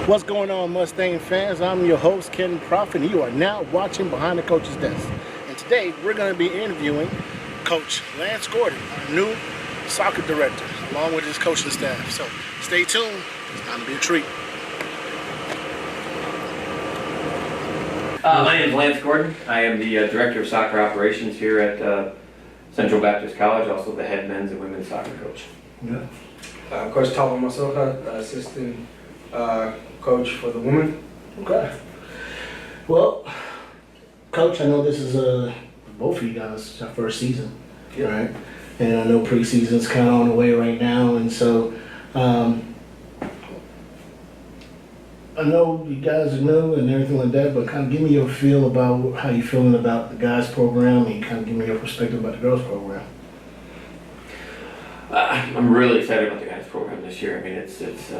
What's going on, Mustang fans? I'm your host, Ken Prophet, and you are now watching Behind the Coach's Desk. And today, we're going to be interviewing Coach Lance Gordon, our new soccer director, along with his coaching staff. So stay tuned. It's going to be a treat. My name is Lance Gordon. I am the Director of Soccer Operations here at Central Baptist College, also the head men's and women's soccer coach. Yeah. Coach Talbot Masoka, assistant coach for the women. Okay. Well, Coach, I know this is both of you guys, our first season, right? And I know preseason's kind of on the way right now, and so I know you guys are new and everything like that, but kind of give me your feel about how you're feeling about the guys program, and kind of give me your perspective about the girls program. I'm really excited about the guys program this year. I mean, there's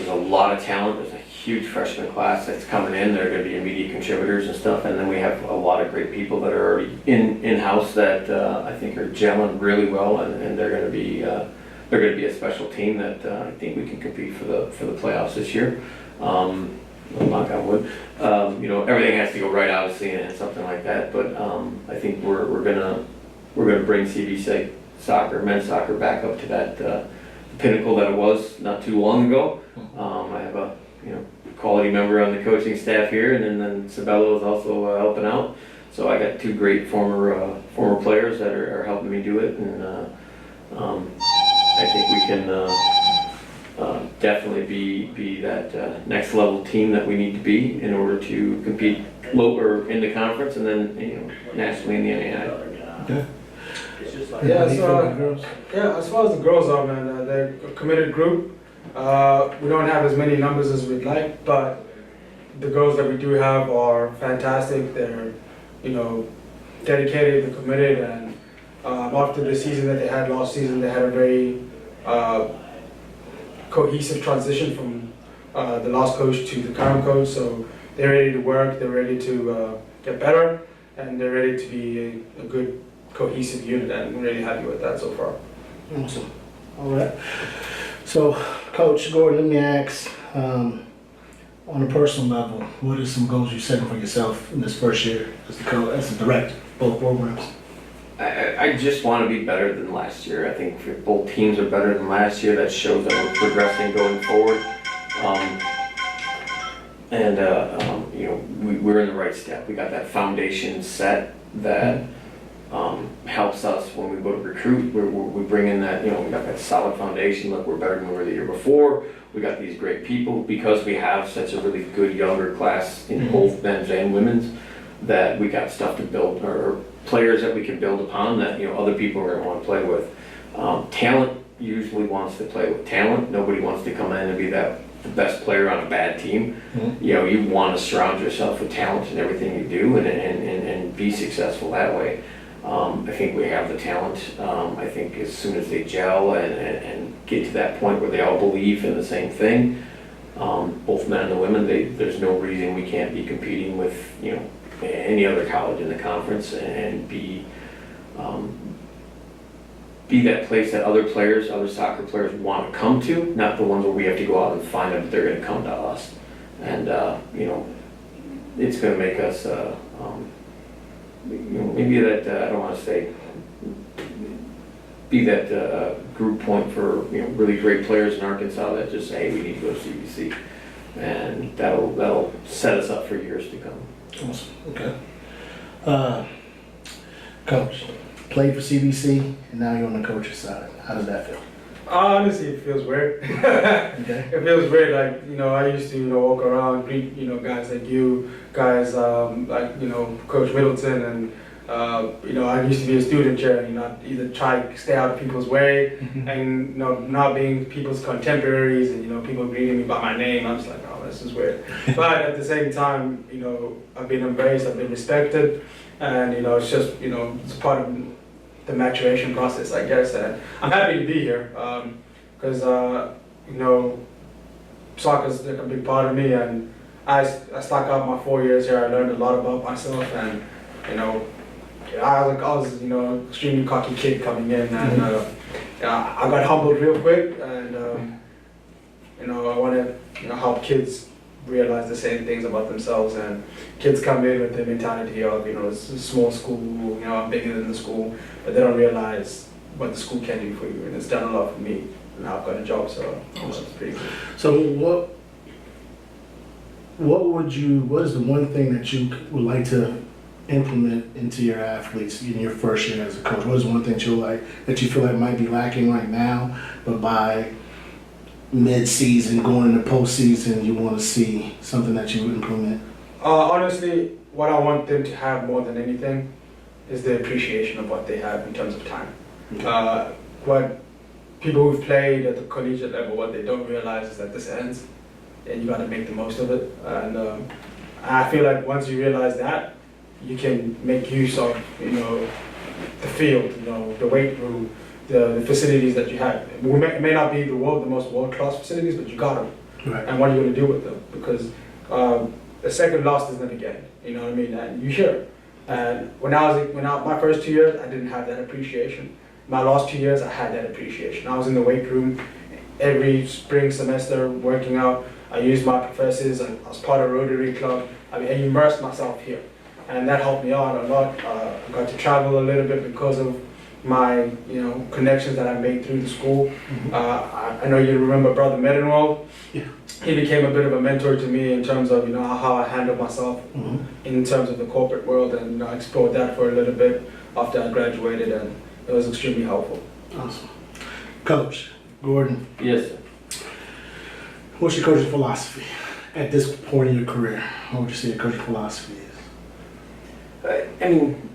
a lot of talent. There's a huge freshman class that's coming in. They're going to be immediate contributors and stuff, and then we have a lot of great people that are already in-house that I think are gelling really well, and they're going to be a special team that I think we can compete for the playoffs this year. Knock on wood. Everything has to go right, obviously, and something like that. But I think we're gonna bring CBC soccer, men's soccer, back up to that pinnacle that it was not too long ago. I have a quality member on the coaching staff here, and then Sabello is also helping out. So I got two great former players that are helping me do it, and I think we can definitely be that next level team that we need to be in order to compete lower in the conference and then nationally in the NAI. Okay. As far as the girls are, man, they're a committed group. We don't have as many numbers as we'd like, but the girls that we do have are fantastic. They're, dedicated, they're committed, and after the season that they had last season, they had a very cohesive transition from the last coach to the current coach. So they're ready to work, they're ready to get better, and they're ready to be a good cohesive unit, and I'm really happy with that so far. Awesome. All right. So, Coach Gordon, let me ask, on a personal level, what are some goals you're setting for yourself in this first year as the director, both programs? I just want to be better than last year. I think if both teams are better than last year, that shows that we're progressing going forward. We're in the right step. We got that foundation set that helps us when we go to recruit. We bring in that, we got that solid foundation. Look, we're better than we were the year before. We got these great people because we have such a really good younger class in both men's and women's, that we got stuff to build, or players that we can build upon that other people are going to want to play with. Talent usually wants to play with talent. Nobody wants to come in and be the best player on a bad team. You want to surround yourself with talent in everything you do and be successful that way. I think we have the talent. I think as soon as they gel and get to that point where they all believe in the same thing, both men and the women, there's no reason we can't be competing with any other college in the conference and be that place that other soccer players want to come to, not the ones where we have to go out and find them, but they're going to come to us. And it's going to make us maybe that I don't want to say be that group point for really great players in Arkansas that just say, hey, we need to go to CBC, and that'll set us up for years to come. Awesome. Okay. Coach, played for CBC, and now you're on the coach's side. How does that feel? Honestly, it feels weird. Okay. It feels weird. Like, I used to walk around, greet guys like you, guys like Coach Middleton, and I used to be a student chair, and either try to stay out of people's way, and not being people's contemporaries, and people greeting me by my name. I'm just like, oh, this is weird. But at the same time, I've been embraced, I've been respected, and it's just it's part of the maturation process, I guess. And I'm happy to be here because soccer is a big part of me, and I stuck out my 4 years here. I learned a lot about myself, and I was extremely cocky kid coming in, and I got humbled real quick, and You know, I want to, you know, help kids realize the same things about themselves, and kids come in with the mentality of, you know, it's a small school, you know, I'm bigger than the school, but they don't realize what the school can do for you, and it's done a lot for me, and now I've got a job, so you know, it's pretty good. So what is the one thing that you would like to implement into your athletes in your first year as a coach? What is one thing that you feel like might be lacking right now, but by mid-season, going into postseason, you want to see something that you implement? Honestly, what I want them to have more than anything is the appreciation of what they have in terms of time. Okay. What people who've played at the collegiate level, what they don't realize is that this ends, and you got to make the most of it. And I feel like once you realize that, you can make use of, you know, the field, you know, the weight room, the facilities that you have. It may not be the most world-class facilities, but you got them. Right. And what are you going to do with them? Because the second loss is never again. You know what I mean? And you hear it. And my first 2 years, I didn't have that appreciation. My last 2 years, I had that appreciation. I was in the weight room every spring semester working out. I used my professors. I was part of Rotary Club. I mean, I immersed myself here, and that helped me out a lot. I got to travel a little bit because of my, you know, connections that I made through the school. Mm-hmm. I know you remember Brother Medenwald. Yeah. He became a bit of a mentor to me in terms of, you know, how I handle myself Mm-hmm. in terms of the corporate world, and I explored that for a little bit after I graduated, and it was extremely helpful. Awesome. Coach Gordon, Yes, sir. what's your coaching philosophy at this point in your career? What would you say your coaching philosophy is? I mean,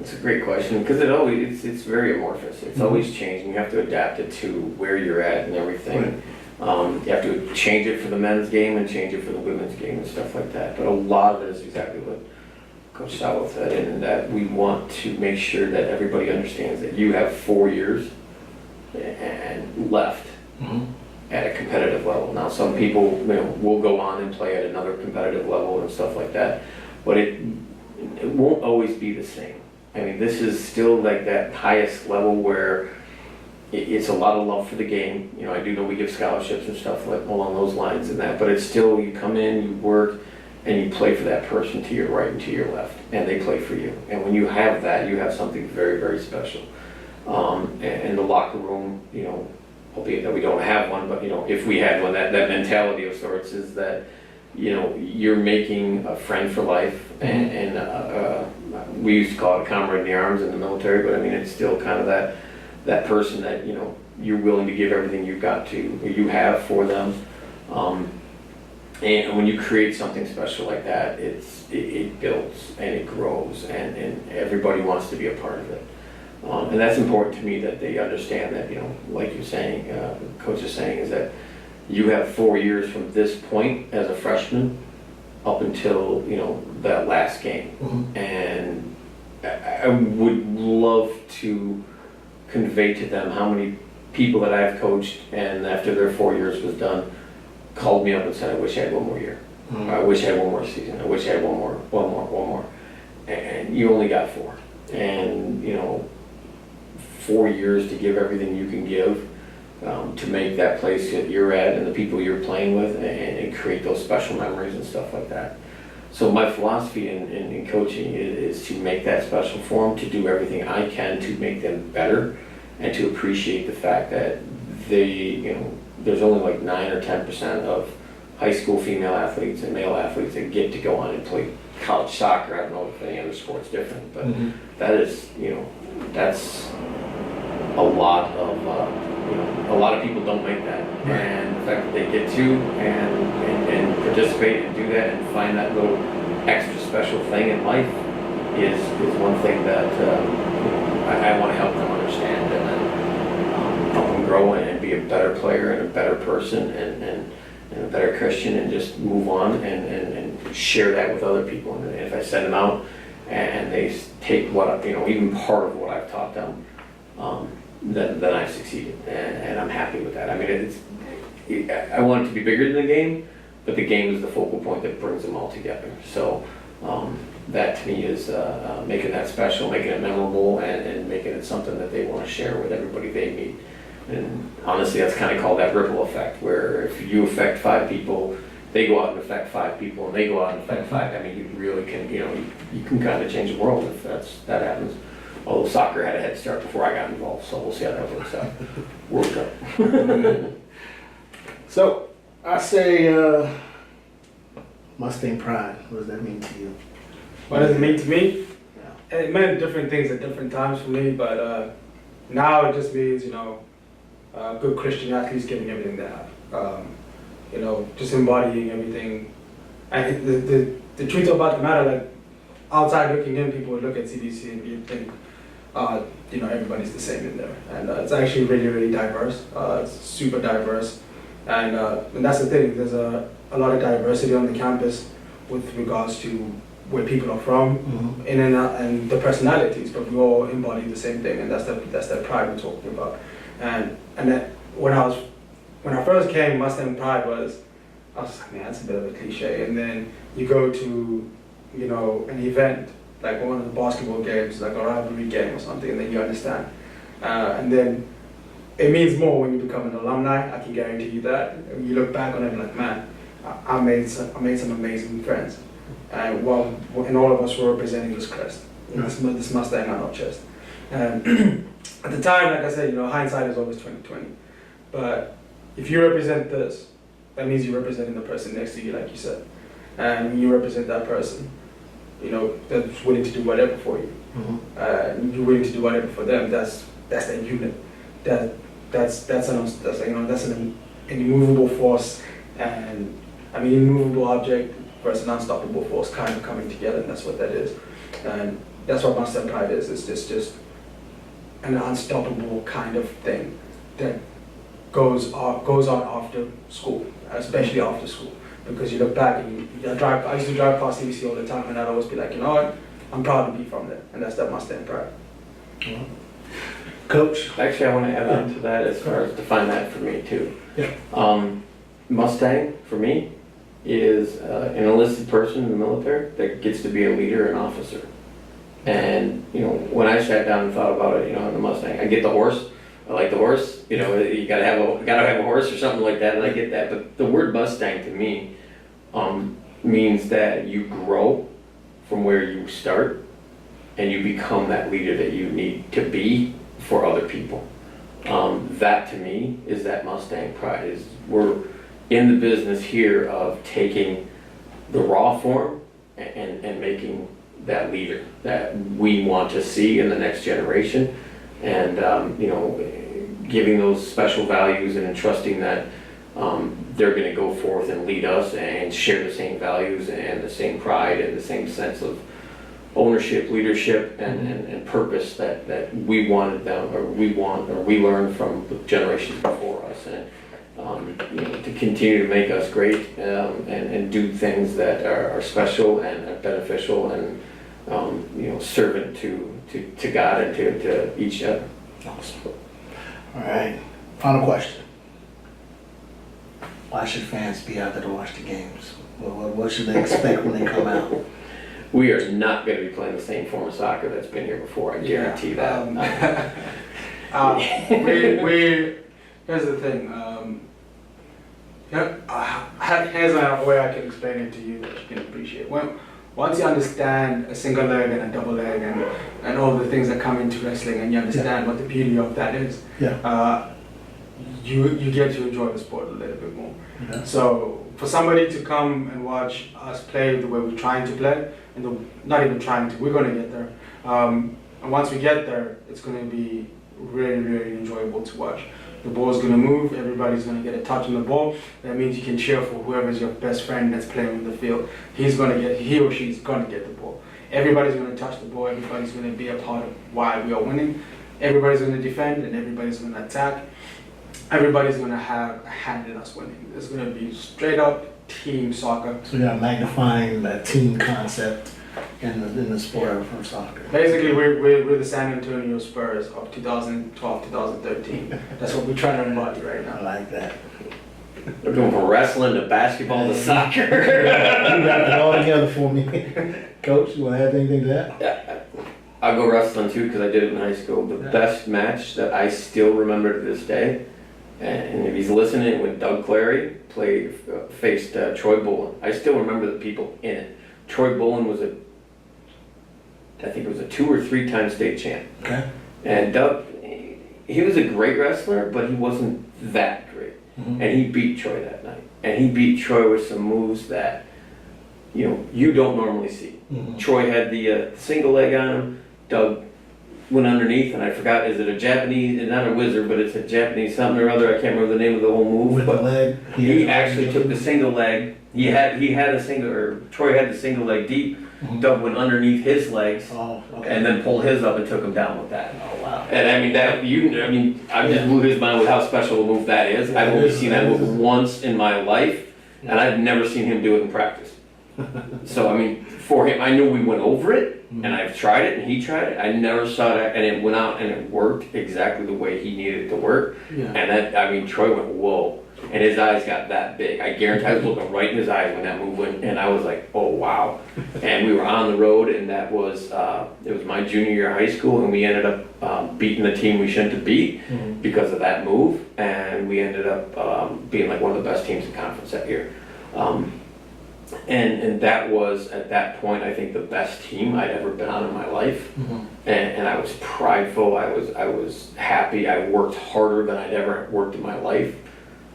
it's a great question because it's very amorphous. It's always changing. You have to adapt it to where you're at and everything. Right. You have to change it for the men's game and change it for the women's game and stuff like that. But a lot of it is exactly what Coach Sowell said, and that we want to make sure that everybody understands that you have 4 years and left. Mm-hmm. At a competitive level. Now, some people, you know, will go on and play at another competitive level and stuff like that, but it won't always be the same. I mean, this is still like that highest level where it's a lot of love for the game. You know, I do know we give scholarships and stuff like along those lines and that, but it's still, you come in, you work, and you play for that person to your right and to your left, and they play for you. And when you have that, you have something very, very special. And the locker room, you know, albeit that we don't have one, but, you know, if we had one, that mentality of sorts is that, you know, you're making a friend for life, and we used to call it a comrade in the arms in the military, but I mean, it's still kind of that person that, you know, you're willing to give everything you have for them. And when you create something special like that, it builds and it grows, and everybody wants to be a part of it. And that's important to me, that they understand that, you know, like you're saying, Coach is saying, is that you have 4 years from this point as a freshman up until, you know, that last game. Mm-hmm. And I would love to convey to them how many people that I've coached, and after their 4 years was done, called me up and said, I wish I had one more year. Mm-hmm. I wish I had one more season. I wish I had one more. And you only got 4. And, you know, 4 years to give everything you can give, to make that place that you're at and the people you're playing with, and create those special memories and stuff like that. So my philosophy in coaching is to make that special for them, to do everything I can to make them better, and to appreciate the fact that they, you know, there's only like 9 or 10% of high school female athletes and male athletes that get to go on and play college soccer. I don't know if any other sport's different, but that is, you know, that's a lot of, you know, a lot of people don't make that. And the fact that they get to and participate and do that and find that little extra special thing in life is one thing that I want to help them understand, and then help them grow and be a better player and a better person and a better Christian, and just move on and share that with other people. And if I send them out and they take what, you know, even part of what I've taught them, then I've succeeded, and I'm happy with that. I mean, I want it to be bigger than the game, but the game is the focal point that brings them all together. So that to me is making that special, making it memorable, and making it something that they want to share with everybody they meet. And honestly, that's kind of called that ripple effect, where if you affect 5 people, they go out and affect 5 people, and they go out and affect 5. I mean, you really can, you can kind of change the world if that happens. Although soccer had a head start before I got involved, so we'll see how that works out. World Cup. So, I say Mustang Pride. What does that mean to you? What does it mean to me? Yeah. It meant different things at different times for me, but now it just means, good Christian athletes giving everything they have. Just embodying everything. And the truth about the matter, like, outside looking in, people would look at CDC and you'd think, everybody's the same in there. And it's actually really, really diverse. It's super diverse. And that's the thing, there's a lot of diversity on the campus with regards to where people are from, in and out, and the personalities, but we all embody the same thing, and that's that pride we're talking about. And that when I first came, Mustang Pride I was like, man, that's a bit of a cliche. And then you go to, an event, like one of the basketball games, like a rivalry game or something, and then you understand. And then it means more when you become an alumni, I can guarantee you that. And you look back on it like, man, I made some amazing friends. And all of us were representing this crest, this Mustang on our chest. And at the time, like I said, hindsight is always 20/20. But if you represent this, that means you're representing the person next to you, like you said. And when you represent that person, that's willing to do whatever for you. You're willing to do whatever for them. That's that unit. That's an immovable force, and immovable object versus an unstoppable force kind of coming together, and that's what that is. And that's what Mustang Pride is. It's just an unstoppable kind of thing that goes on after school, especially after school. Because you look back and I used to drive past CBC all the time, and I'd always be like, you know what, I'm proud to be from there, and that's that Mustang Pride. Coach? Actually, I want to add on to that as far as define that for me too. Yeah. Mustang, for me, is an enlisted person in the military that gets to be a leader and officer. And, when I sat down and thought about it, in the Mustang, I get the horse. I like the horse. You gotta have a horse or something like that, and I get that. But the word Mustang to me means that you grow from where you start, and you become that leader that you need to be for other people. That to me is that Mustang Pride. Is we're in the business here of taking the raw form and making that leader that we want to see in the next generation, and giving those special values and entrusting that they're going to go forth and lead us and share the same values and the same pride and the same sense of ownership, leadership, and purpose that we wanted them, or we learned from the generations before us, and to continue to make us great, and do things that are special and are beneficial and servant to God and to each other. Awesome. All right. Final question. Why should fans be out there to watch the games? What should they expect when they come out? We are not going to be playing the same form of soccer that's been here before. I guarantee that. Here's the thing. Here's a way I can explain it to you that you can appreciate. Once you understand a single leg and a double leg and all the things that come into wrestling, and you understand what the beauty of that is, you get to enjoy the sport a little bit more. So for somebody to come and watch us play the way we're trying to play, and not even trying to, we're going to get there. And once we get there, it's going to be really, really enjoyable to watch. The ball's going to move, everybody's going to get a touch on the ball. That means you can cheer for whoever's your best friend that's playing on the field. He or she's going to get the ball. Everybody's going to touch the ball, everybody's going to be a part of why we are winning. Everybody's going to defend and everybody's going to attack. Everybody's going to have a hand in us winning. It's going to be straight up team soccer. So you're magnifying that team concept in the sport of soccer. Basically, we're the San Antonio Spurs of 2012, 2013. That's what we're trying to embody right now. I like that. We're going from wrestling to basketball to soccer. You got it all together for me. Coach, you want to add anything to that? I'll go wrestling too because I did it in high school. The best match that I still remember to this day, and if he's listening, when Doug Clary faced Troy Bolin. I still remember the people in it. Troy Bolin was I think it was a 2 or 3 time state champ. Okay. And Doug, he was a great wrestler, but he wasn't that great. And he beat Troy that night. And he beat Troy with some moves that, you don't normally see. Troy had the single leg on him. Doug went underneath, and I forgot, is it a Japanese, not a wizard, but it's a Japanese something or other. I can't remember the name of the whole move. With the leg. He actually took the single leg. He had a single, or Troy had the single leg deep. Doug went underneath his legs, and then pulled his up and took him down with that. Oh wow! And I mean I just blew his mind with how special a move that is. I've only seen that move once in my life, and I've never seen him do it in practice. So I mean, for him, I knew we went over it, and I've tried it, and he tried it. I never saw that, and it went out, and it worked exactly the way he needed it to work. And that, I mean, Troy went whoa. And his eyes got that big. I guarantee I was looking right in his eyes when that move went, and I was like, oh wow. And we were on the road, and that was, it was my junior year of high school, and we ended up beating the team we shouldn't have beat because of that move, and we ended up being like one of the best teams in conference that year. And that was, at that point, I think the best team I'd ever been on in my life. And I was prideful, I was happy, I worked harder than I'd ever worked in my life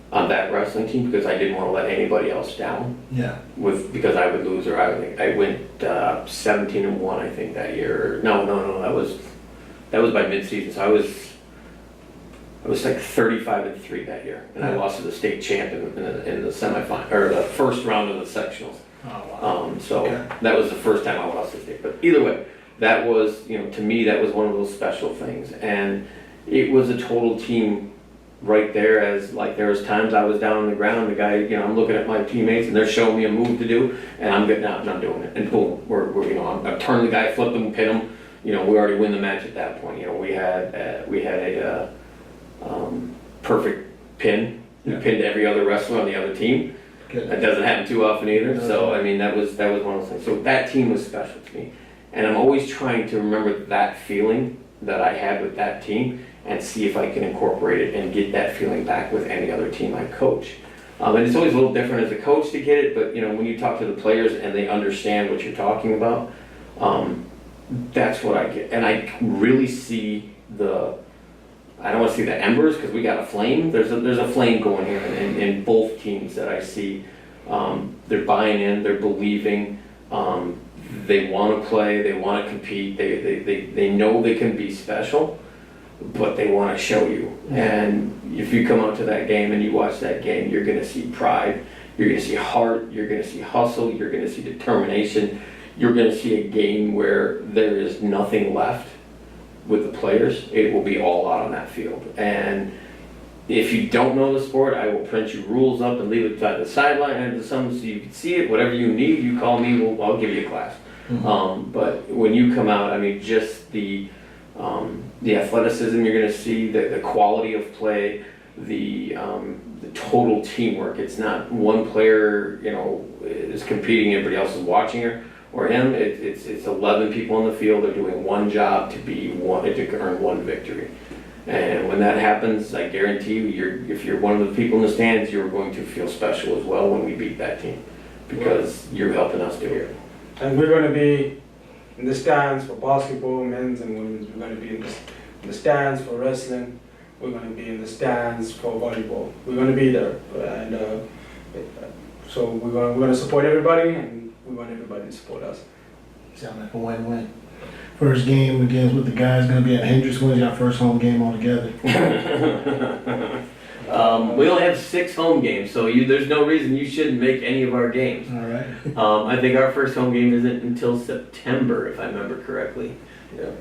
on that wrestling team because I didn't want to let anybody else down. Because I would lose, or I went 17-1, I think, that year. No, that was by mid-season. So I was like 35-3 that year, and I lost to the state champ in the semifinal, or the first round of the sectionals. Oh wow! That was the first time I lost to state. But either way, that was, to me, that was one of those special things, and it was a total team. Right there, as like there was times I was down on the ground, the guy, I'm looking at my teammates and they're showing me a move to do, and I'm getting out and I'm doing it, and boom, I've turned the guy, flipped him, pin him, we already win the match at that point. We had a perfect pin. We pinned every other wrestler on the other team. That doesn't happen too often either. So I mean, that was one of those things. So that team was special to me, and I'm always trying to remember that feeling that I had with that team, and see if I can incorporate it and get that feeling back with any other team I coach. And it's always a little different as a coach to get it, but when you talk to the players and they understand what you're talking about, that's what I get. And I really see I don't want to see the embers because we got a flame. There's a flame going here in both teams that I see. They're buying in, they're believing, they want to play, they want to compete, they know they can be special, but they want to show you. And if you come out to that game and you watch that game, you're going to see pride, you're going to see heart, you're going to see hustle, you're going to see determination, you're going to see a game where there is nothing left with the players. It will be all out on that field. And if you don't know the sport, I will print you rules up and leave it by the sideline and so you can see it. Whatever you need, you call me, I'll give you a class. But when you come out, I mean, just the athleticism you're going to see, the quality of play, the total teamwork. It's not one player, is competing, everybody else is watching her or him. It's 11 people in the field. They're doing one job to earn one victory. And when that happens, I guarantee you, if you're one of the people in the stands, you're going to feel special as well when we beat that team, because you're helping us do it. And we're going to be in the stands for basketball, men's and women's. We're going to be in the stands for wrestling. We're going to be in the stands for volleyball. We're going to be there, and so we're going to support everybody, and we want everybody to support us. Sound like a win-win. First game against with the guys going to be at Hendricks. When's your first home game altogether? We only have 6 home games, so there's no reason you shouldn't make any of our games. All right. I think our first home game isn't until September, if I remember correctly.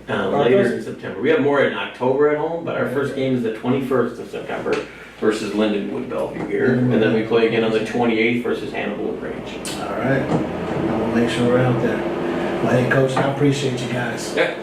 Later in September. We have more in October at home, but our first game is the 21st of September versus Lindenwood Bellevue here. And then we play again on the 28th versus Hannibal Grange. All right. I'm going to make sure we're out there. Well, hey, Coach, I appreciate you guys. Yeah.